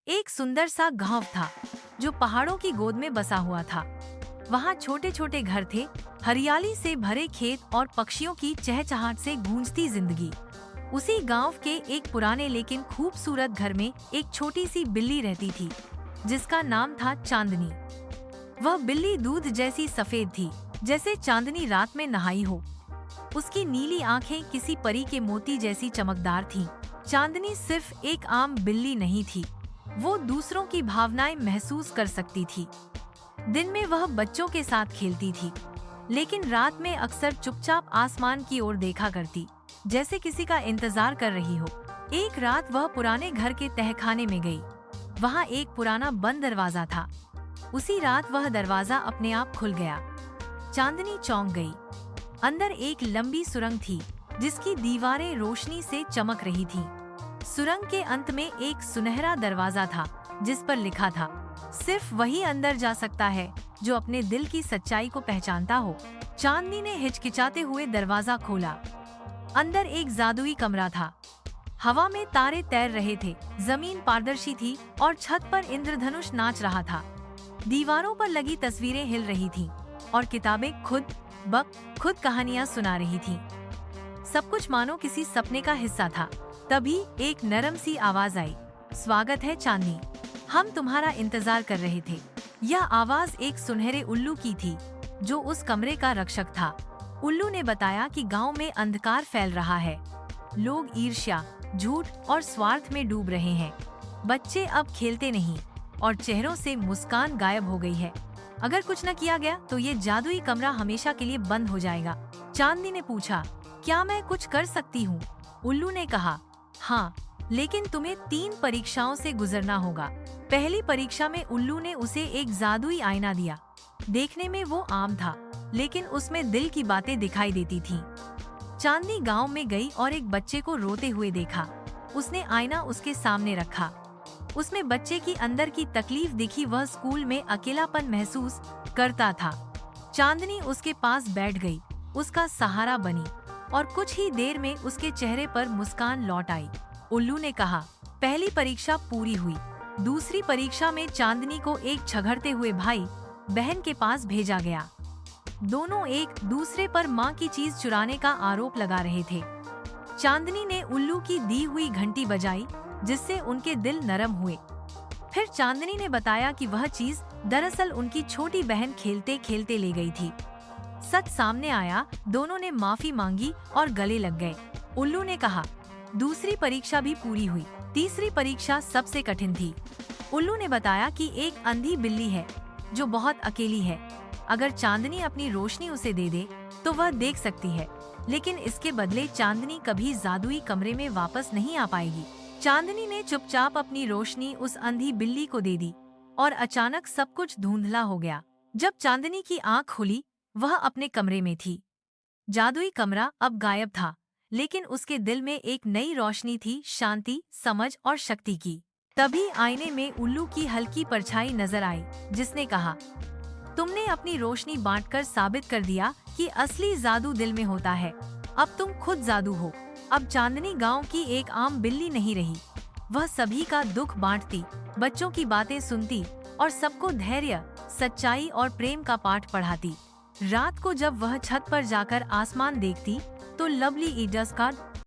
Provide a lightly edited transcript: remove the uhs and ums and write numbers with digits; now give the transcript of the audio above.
एक सुंदर सा गांव था जो पहाड़ों की गोद में बसा हुआ था। वहाँ छोटे छोटे घर थे, हरियाली से भरे खेत और पक्षियों की चहचहाट से गूंजती जिंदगी। उसी गांव के एक पुराने लेकिन खूबसूरत घर में एक छोटी सी बिल्ली रहती थी, जिसका नाम था चांदनी। वह बिल्ली दूध जैसी सफेद थी, जैसे चांदनी रात में नहाई हो। उसकी नीली आंखें किसी परी के मोती जैसी चमकदार थीं। चांदनी सिर्फ एक आम बिल्ली नहीं थी, वो दूसरों की भावनाएं महसूस कर सकती थी। दिन में वह बच्चों के साथ खेलती थी, लेकिन रात में अक्सर चुपचाप आसमान की ओर देखा करती, जैसे किसी का इंतजार कर रही हो। एक रात वह पुराने घर के तहखाने में गई। वहाँ एक पुराना बंद दरवाजा था। उसी रात वह दरवाजा अपने आप खुल गया। चांदनी चौंक गई। अंदर एक लंबी सुरंग थी, जिसकी दीवारें रोशनी से चमक रही थीं। सुरंग के अंत में एक सुनहरा दरवाजा था, जिस पर लिखा था, सिर्फ वही अंदर जा सकता है जो अपने दिल की सच्चाई को पहचानता हो। चांदनी ने हिचकिचाते हुए दरवाजा खोला। अंदर एक जादुई कमरा था। हवा में तारे तैर रहे थे, जमीन पारदर्शी थी और छत पर इंद्रधनुष नाच रहा था। दीवारों पर लगी तस्वीरें हिल रही थीं और किताबें खुद कहानियां सुना रही थीं। सब कुछ मानो किसी सपने का हिस्सा था। तभी एक नरम सी आवाज आई, स्वागत है चांदनी, हम तुम्हारा इंतजार कर रहे थे। यह आवाज एक सुनहरे उल्लू की थी, जो उस कमरे का रक्षक था। उल्लू ने बताया कि गांव में अंधकार फैल रहा है। लोग ईर्ष्या, झूठ और स्वार्थ में डूब रहे हैं। बच्चे अब खेलते नहीं और चेहरों से मुस्कान गायब हो गई है। अगर कुछ न किया गया तो ये जादुई कमरा हमेशा के लिए बंद हो जाएगा। चांदनी ने पूछा, क्या मैं कुछ कर सकती हूँ? उल्लू ने कहा, हाँ, लेकिन तुम्हें 3 परीक्षाओं से गुजरना होगा। पहली परीक्षा में उल्लू ने उसे एक जादुई आईना दिया। देखने में वो आम था, लेकिन उसमें दिल की बातें दिखाई देती थीं। चांदनी गांव में गई और एक बच्चे को रोते हुए देखा। उसने आईना उसके सामने रखा। उसमें बच्चे की अंदर की तकलीफ दिखी। वह स्कूल में अकेलापन महसूस करता था। चांदनी उसके पास बैठ गई, उसका सहारा बनी और कुछ ही देर में उसके चेहरे पर मुस्कान लौट आई। उल्लू ने कहा, पहली परीक्षा पूरी हुई। दूसरी परीक्षा में चांदनी को एक झगड़ते हुए भाई बहन के पास भेजा गया। दोनों एक दूसरे पर माँ की चीज चुराने का आरोप लगा रहे थे। चांदनी ने उल्लू की दी हुई घंटी बजाई, जिससे उनके दिल नरम हुए। फिर चांदनी ने बताया कि वह चीज दरअसल उनकी छोटी बहन खेलते खेलते ले गई थी। सच सामने आया, दोनों ने माफी मांगी और गले लग गए। उल्लू ने कहा, दूसरी परीक्षा भी पूरी हुई। तीसरी परीक्षा सबसे कठिन थी। उल्लू ने बताया कि एक अंधी बिल्ली है जो बहुत अकेली है। अगर चांदनी अपनी रोशनी उसे दे दे तो वह देख सकती है, लेकिन इसके बदले चांदनी कभी जादुई कमरे में वापस नहीं आ पाएगी। चांदनी ने चुपचाप अपनी रोशनी उस अंधी बिल्ली को दे दी और अचानक सब कुछ धुंधला हो गया। जब चांदनी की आंख खुली, वह अपने कमरे में थी। जादुई कमरा अब गायब था, लेकिन उसके दिल में एक नई रोशनी थी, शांति, समझ और शक्ति की। तभी आईने में उल्लू की हल्की परछाई नजर आई, जिसने कहा, तुमने अपनी रोशनी बांटकर साबित कर दिया कि असली जादू दिल में होता है। अब तुम खुद जादू हो। अब चांदनी गांव की एक आम बिल्ली नहीं रही। वह सभी का दुख बांटती, बच्चों की बातें सुनती और सबको धैर्य, सच्चाई और प्रेम का पाठ पढ़ाती। रात को जब वह छत पर जाकर आसमान देखती, तो लवली ईडस का